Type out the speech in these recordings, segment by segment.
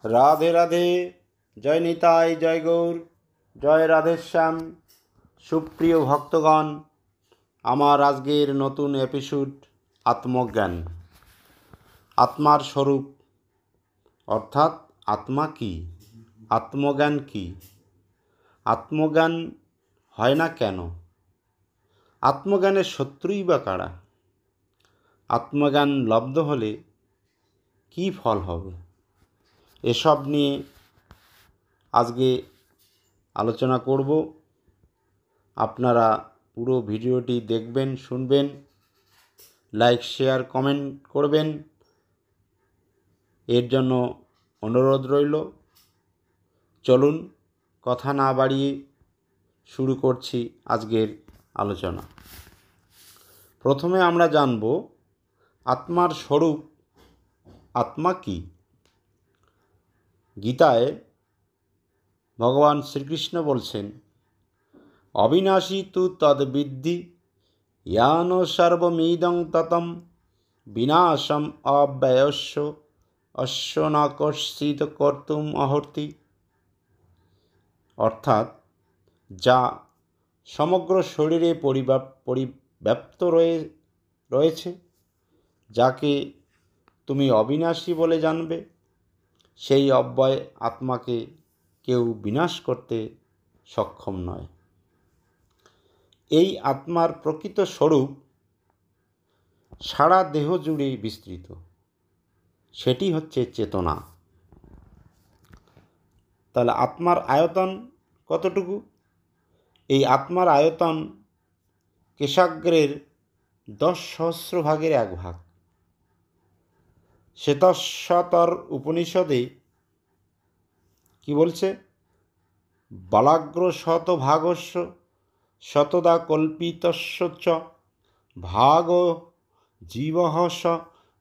রাধে রাধে, জয় নিতাই, জয় গৌর, জয় রাধেশ্যাম। সুপ্রিয় ভক্তগণ, আমার আজকের নতুন এপিসোড আত্মজ্ঞান। আত্মার স্বরূপ অর্থাৎ আত্মা কি, আত্মজ্ঞান কি, আত্মজ্ঞান হয় না কেন, আত্মজ্ঞানের শত্রুই বা কারা, আত্মজ্ঞান লব্ধ হলে কি ফল হবে, এসব নিয়ে আজকে আলোচনা করব। আপনারা পুরো ভিডিওটি দেখবেন, শুনবেন, লাইক, শেয়ার, কমেন্ট করবেন, এর জন্য অনুরোধ রইল। চলুন কথা না বাড়িয়ে শুরু করছি আজকের আলোচনা। প্রথমে আমরা জানব আত্মার স্বরূপ, আত্মা কি। গীতায় ভগবান শ্রীকৃষ্ণ বলছেন, অবিনাশী তু তদ্বিদ্ধি ইয়ান সর্বমিদং ততম বিনাশম অব্যয়স্য অশ্ব ন কশ্চিৎ কর্তুম অহর্তি। অর্থাৎ যা সমগ্র শরীরে পরিব্যাপ্ত রয়েছে, যাকে তুমি অবিনাশী বলে জানবে, সেই অব্যয় আত্মাকে কেউ বিনাশ করতে সক্ষম নয়। এই আত্মার প্রকৃত স্বরূপ সারা দেহ জুড়ে বিস্তৃত, সেটি হচ্ছে চেতনা। তাহলে আত্মার আয়তন কতটুকু? এই আত্মার আয়তন কেশাগ্রের 10,000 ভাগের 1 ভাগ। শ্বেতশ্বতর উপনিষদে কি বলছে? বালাগ্র শতভাগস্য শতদা কল্পিতস্য চ ভাগ জীবঃ স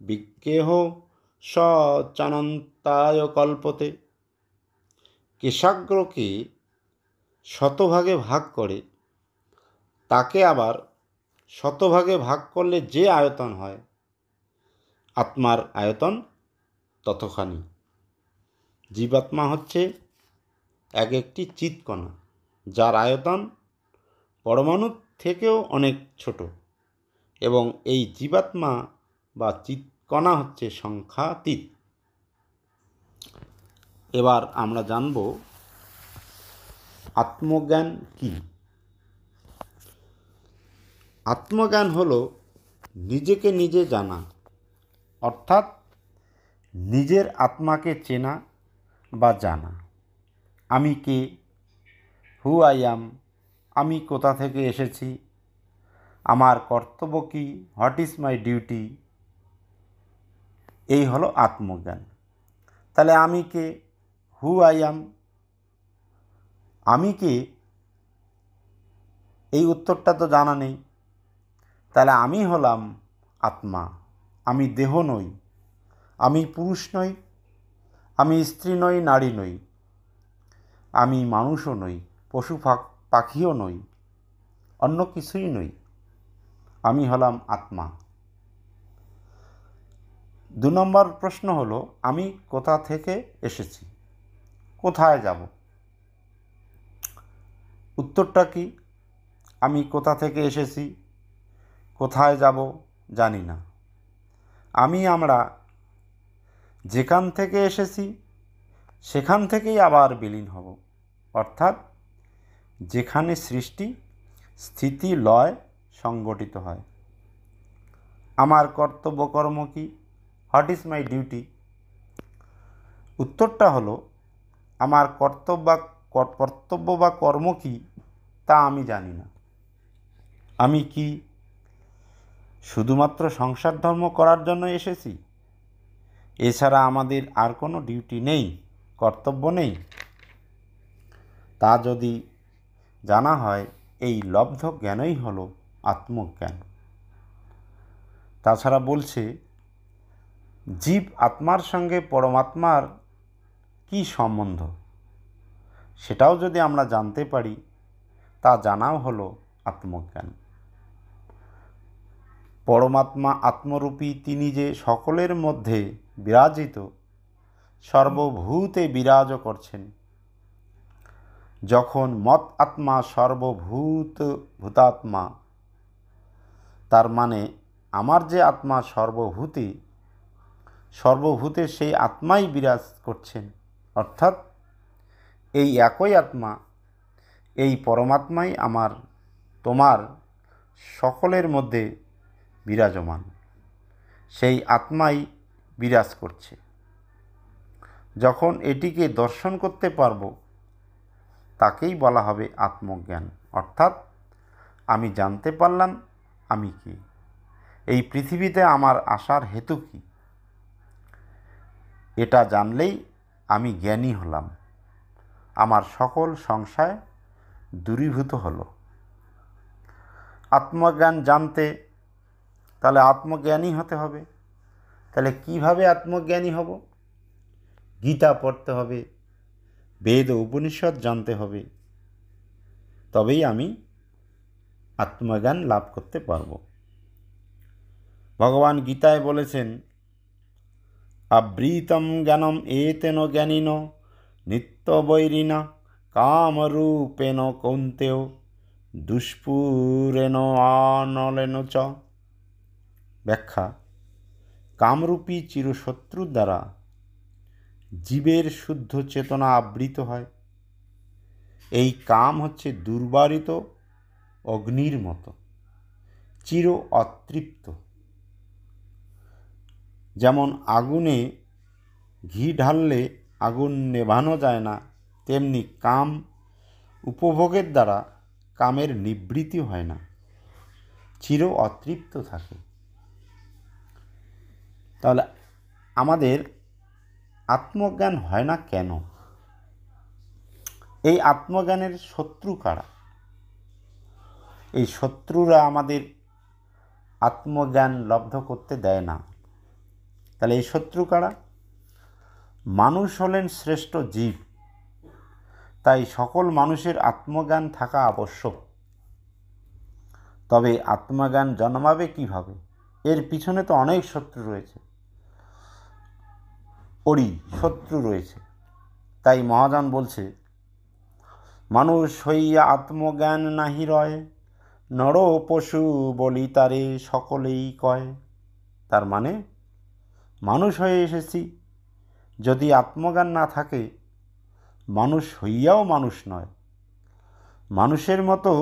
বিজ্ঞেহ স চানন্তায় কল্পতে। কেশাগ্রকে শতভাগে ভাগ করে তাকে আবার শতভাগে ভাগ করলে যে আয়তন হয়, আত্মার আয়তন ততখানি। জীবাত্মা হচ্ছে এক একটি চিৎকণা, যার আয়তন পরমাণুর থেকেও অনেক ছোট, এবং এই জীবাত্মা বা চিৎকণা হচ্ছে সংখ্যাতীত। এবার আমরা জানব আত্মজ্ঞান কি। আত্মজ্ঞান হলো নিজেকে নিজে জানা, অর্থাৎ নিজের আত্মাকে চেনা বা জানা। আমি কে, হু আই অ্যাম, আমি কোথা থেকে এসেছি, আমার কর্তব্য কী, হোয়াট ইজ মাই ডিউটি, এই হলো আত্মজ্ঞান। তাহলে আমি কে, হু আই অ্যাম, আমি কে, এই উত্তরটা তো জানা নেই। তাহলে আমি হলাম আত্মা। আমি দেহ নই, আমি পুরুষ নই, আমি স্ত্রী নই, নারী নই, আমি মানুষও নই, পশু পাখিও নই, অন্য কিছুই নই। আমি হলাম আত্মা। 2 নম্বর প্রশ্ন হলো, আমি কোথা থেকে এসেছি, কোথায় যাব? উত্তরটা কি? আমি কোথা থেকে এসেছি, কোথায় যাব জানি না। আমরা যেখান থেকে এসেছি সেখান থেকেই আবার বিলীন হব, অর্থাৎ যেখানে সৃষ্টি, স্থিতি, লয় সংগঠিত হয়। আমার কর্তব্য কর্ম কি, হোয়াট ইজ মাই ডিউটি? উত্তরটা হলো, আমার কর্তব্য বা কর্ম কি তা আমি জানি না। আমি কি শুধুমাত্র সংসার ধর্ম করার জন্য এসেছি? এছাড়া আমাদের আর কোনো ডিউটি নেই, কর্তব্য নেই? তা যদি জানা হয়, এই লব্ধ জ্ঞানই হলো আত্মজ্ঞান। তাছাড়া বলছে, জীব আত্মার সঙ্গে পরমাত্মার কি সম্বন্ধ, সেটাও যদি আমরা জানতে পারি, তা জানাও হলো আত্মজ্ঞান। পরমাত্মা আত্মরূপী তিনি যে সকলের মধ্যে বিরাজিত, সর্বভূতে বিরাজ করছেন। যখন মত আত্মা ভূতাত্মা, তার মানে আমার যে আত্মা সর্বভূতে সেই আত্মাই বিরাজ করছেন। অর্থাৎ এই একই আত্মা, এই পরমাত্মাই আমার তোমার সকলের মধ্যে বিরাজমান, সেই আত্মাই বিরাজ করছে। যখন এটিকে দর্শন করতে পারব, তাকেই বলা হবে আত্মজ্ঞান। অর্থাৎ আমি জানতে পারলাম আমি কি, এই পৃথিবীতে আমার আসার হেতু কি, এটা জানলেই আমি জ্ঞানী হলাম, আমার সকল সংশয় দূরীভূত হলো। আত্মজ্ঞান জানতে তাহলে আত্মজ্ঞানী হতে হবে। তাহলে কিভাবে আত্মজ্ঞানী হব? গীতা পড়তে হবে, বেদ ও উপনিষদ জানতে হবে, তবেই আমি আত্মজ্ঞান লাভ করতে পারব। ভগবান গীতায় বলেছেন, আবৃতম জ্ঞানম এতেন জ্ঞানিন নিত্যবৈরিণা কামরূপেণ কৌন্তেয় দুষ্পুরেণ আনলেন চ। ব্যাখ্যা: কামরূপী চিরশত্রুর দ্বারা জীবের শুদ্ধ চেতনা আবৃত হয়। এই কাম হচ্ছে দুর্বারিত অগ্নির মতো, চির অতৃপ্ত। যেমন আগুনে ঘি ঢাললে আগুন নেভানো যায় না, তেমনি কাম উপভোগের দ্বারা কামের নিবৃত্তি হয় না, চির অতৃপ্ত থাকে। তাহলে আমাদের আত্মজ্ঞান হয় না কেন? এই আত্মজ্ঞানের শত্রু কারা? এই শত্রুরা আমাদের আত্মজ্ঞান লব্ধ করতে দেয় না। তাহলে এই শত্রু কারা? মানুষ হলেন শ্রেষ্ঠ জীব, তাই সকল মানুষের আত্মজ্ঞান থাকা আবশ্যক। তবে আত্মজ্ঞান জন্মাবে কিভাবে? এর পিছনে তো অনেক শত্রু রয়েছে, শত্রু রয়েছে। তাই মহাজন বলছে, মানুষ হইয়া আত্মজ্ঞান নাহি রয়, নর পশু বলি তারে সকলেই কয়। তার মানে মানুষ হয়ে এসেছি, যদি আত্মজ্ঞান না থাকে, মানুষ হইয়াও মানুষ নয়। মানুষের মতো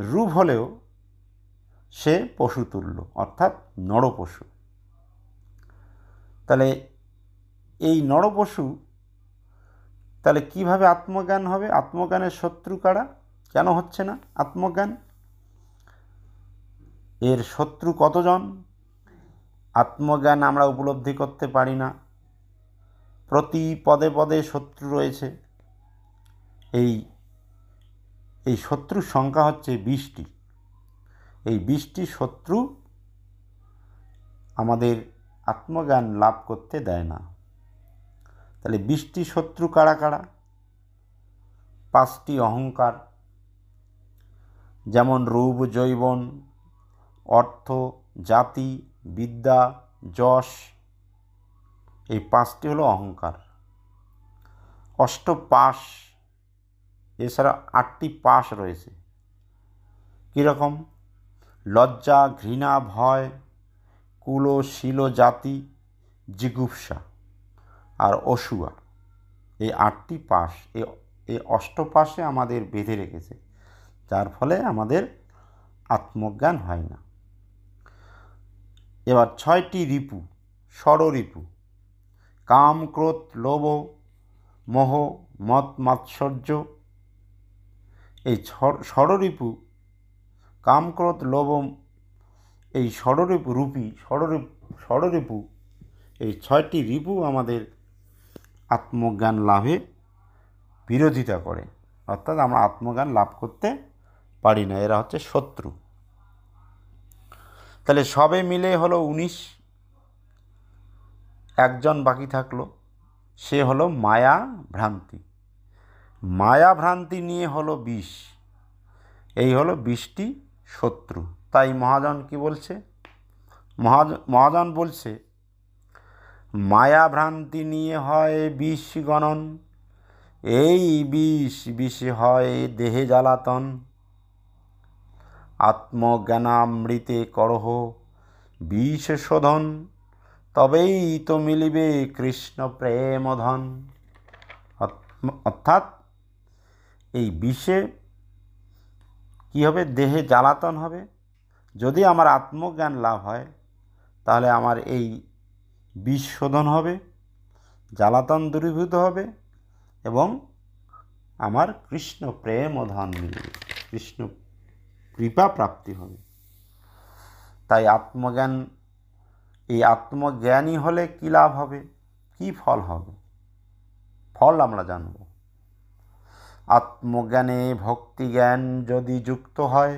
রূপ হলেও সে পশুতুল্য, অর্থাৎ নরপশু। তাহলে এই নরপশু, তাহলে কিভাবে আত্মজ্ঞান হবে? আত্মজ্ঞানের শত্রু কারা? কেন হচ্ছে না আত্মজ্ঞান? এর শত্রু কতজন? আত্মজ্ঞান আমরা উপলব্ধি করতে পারি না, প্রতি পদে পদে শত্রু রয়েছে। এই শত্রুর সংখ্যা হচ্ছে 20টি। এই 20টি শত্রু আমাদের আত্মজ্ঞান লাভ করতে দেয় না। তাহলে 20টি শত্রু কারা কারা? 5টি অহংকার, যেমন রূপ, যৌবন, অর্থ, জাতি, বিদ্যা, যশ। এই 5টি হলো অহংকার। অষ্টপাশ, এছাড়া 8টি পাশ রয়েছে। কীরকম? লজ্জা, ঘৃণা, ভয়, কুল, শীল, জাতি, জিগুপ্সা আর অসূয়া। এই 8টি পাশ, এই অষ্টপাশে আমাদের বেঁধে রেখেছে, যার ফলে আমাদের আত্মজ্ঞান হয় না। এবার 6টি রিপু, ষড়রিপু: কাম, ক্রোধ, লোভ, মোহ, মদ, মাৎসর্য। এই ষড়রিপু, কাম, ক্রোধ, লোভ, এই ষড়রিপু, এই 6টি রিপু আমাদের আত্মজ্ঞান লাভে বিরোধিতা করে, অর্থাৎ আমরা আত্মজ্ঞান লাভ করতে পারি না। এরা হচ্ছে শত্রু। তাহলে সবে মিলে হলো 19। একজন বাকি থাকলো, সে হলো মায়া ভ্রান্তি। মায়া ভ্রান্তি নিয়ে হলো 20। এই হলো 20টি শত্রু। তাই মহাজন কি বলছে? মহাজন বলছে, মায়া ভ্রান্তি নিয়ে হয় বিষ গণন, এই বিষে হয় দেহে জ্বালাতন। আত্মজ্ঞানামৃতে করহ বিষ শোধন, তবেই তো মিলিবে কৃষ্ণ প্রেম ধন। অর্থাৎ এই বিষে কি হবে? দেহে জ্বালাতন হবে। যদি আমার আত্মজ্ঞান লাভ হয় তাহলে আমার এই বিষ শোধন হবে, জ্বালাতন দূরীভূত হবে এবং আমার কৃষ্ণ প্রেম ও ধন মিলবে, কৃষ্ণ কৃপা প্রাপ্তি হবে। তাই আত্মজ্ঞান, এই আত্মজ্ঞানী হলে কী লাভ হবে, কী ফল হবে? ফল আমরা জানব। আত্মজ্ঞানে ভক্তিজ্ঞান যদি যুক্ত হয়,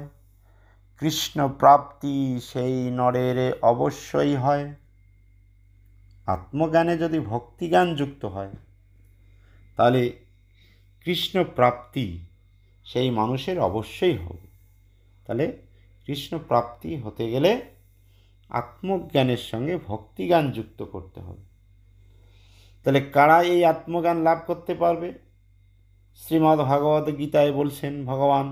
কৃষ্ণ প্রাপ্তি সেই নরের অবশ্যই হয়। আত্মজ্ঞানে যদি ভক্তিজ্ঞান যুক্ত হয় তাহলে কৃষ্ণ প্রাপ্তি সেই মানুষের অবশ্যই হবে। তাহলে কৃষ্ণ প্রাপ্তি হতে গেলে আত্মজ্ঞানের সঙ্গে ভক্তিজ্ঞান যুক্ত করতে হবে। তাহলে কারা এই আত্মজ্ঞান লাভ করতে পারবে? শ্রীমদ্ ভাগবত গীতায় বলছেন ভগবান,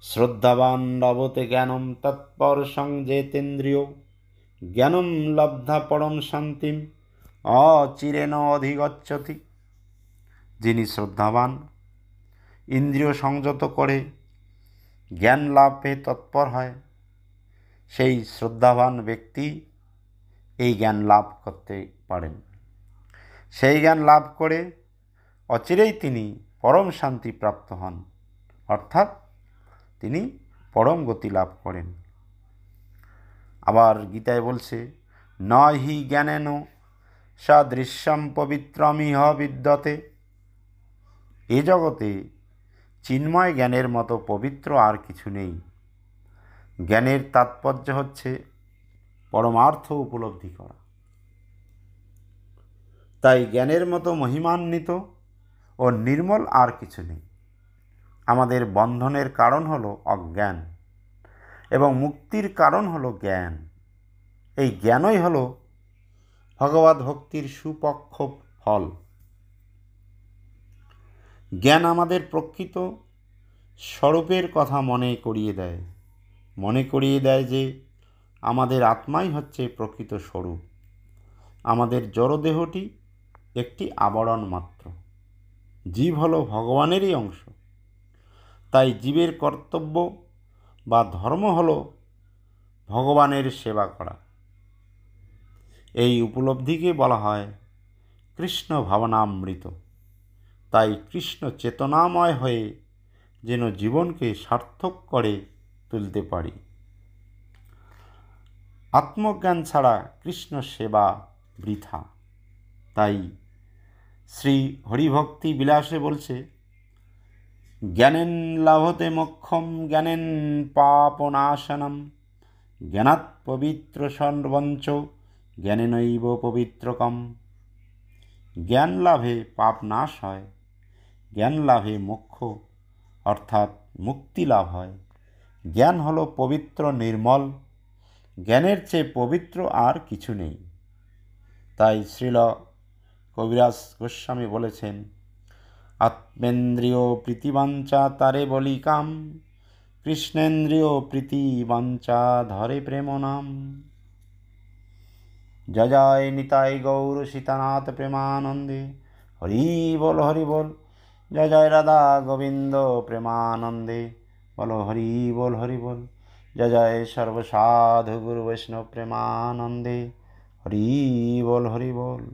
শ্রদ্ধাবান লভতে জ্ঞানম তৎপর সংযেতেন্দ্রিয়, জ্ঞানম লব্ধা পরম শান্তিম অচিরেণ অধিগচ্ছতি। যিনি শ্রদ্ধাবান, ইন্দ্রিয় সংযত করে জ্ঞান লাভে তৎপর হয়, সেই শ্রদ্ধাবান ব্যক্তি এই জ্ঞান লাভ করতে পারেন। সেই জ্ঞান লাভ করে অচিরেই তিনি পরম শান্তি প্রাপ্ত হন, অর্থাৎ তিনি পরম গতি লাভ করেন। আবার গীতায় বলছে, ন হি জ্ঞানেন সদৃশ্যম পবিত্রমিহ বিদ্যতে। এ জগতে চিন্ময় জ্ঞানের মতো পবিত্র আর কিছু নেই। জ্ঞানের তাৎপর্য হচ্ছে পরমার্থ উপলব্ধি করা। তাই জ্ঞানের মতো মহিমান্বিত ও নির্মল আর কিছু নেই। আমাদের বন্ধনের কারণ হলো অজ্ঞান এবং মুক্তির কারণ হলো জ্ঞান। এই জ্ঞানই হলো ভগবদ্ ভক্তির সুপক্ষ ফল। জ্ঞান আমাদের প্রকৃত স্বরূপের কথা মনে করিয়ে দেয় যে আমাদের আত্মাই হচ্ছে প্রকৃত স্বরূপ। আমাদের জড়দেহটি একটি আবরণ মাত্র। জীব হলো ভগবানেরই অংশ। তাই জীবের কর্তব্য বা ধর্ম হলো ভগবানের সেবা করা। এই উপলব্ধিকে বলা হয় কৃষ্ণ ভাবনামৃত। তাই কৃষ্ণ চেতনাময় হয়ে যেন জীবনকে সার্থক করে তুলতে পারি। আত্মজ্ঞান ছাড়া কৃষ্ণ সেবা বৃথা। তাই শ্রী হরিভক্তি বিলাসে বলছে, জ্ঞানেন লাভতে মোক্ষম জ্ঞানেন পাপনাশনম, জ্ঞানাৎ পবিত্র সর্বঞ্চ জ্ঞানেনৈব পবিত্রকম। জ্ঞান লাভে পাপ নাশ হয়, জ্ঞান লাভে মোক্ষ অর্থাৎ মুক্তি লাভ হয়। জ্ঞান হলো পবিত্র নির্মল, জ্ঞানের চেয়ে পবিত্র আর কিছু নেই। তাই শ্রীল কবিরাজ গোস্বামী বলেছেন, আত্মেন্দ্রিয় প্রীতিবাঞ্ছা তারে বলি কাম, কৃষ্ণেন্দ্রিয় প্রীতিবাঞ্ছা ধরে প্রেম নাম। জয় জয় নিতাই গৌর সীতানাথ প্রেমানন্দে, হরি বল জয় জয় রাধা গোবিন্দ প্রেমানন্দে, বলো হরি বল জয় জয় সর্বসাধু গুরু বৈষ্ণব প্রেমানন্দে, হরি বল।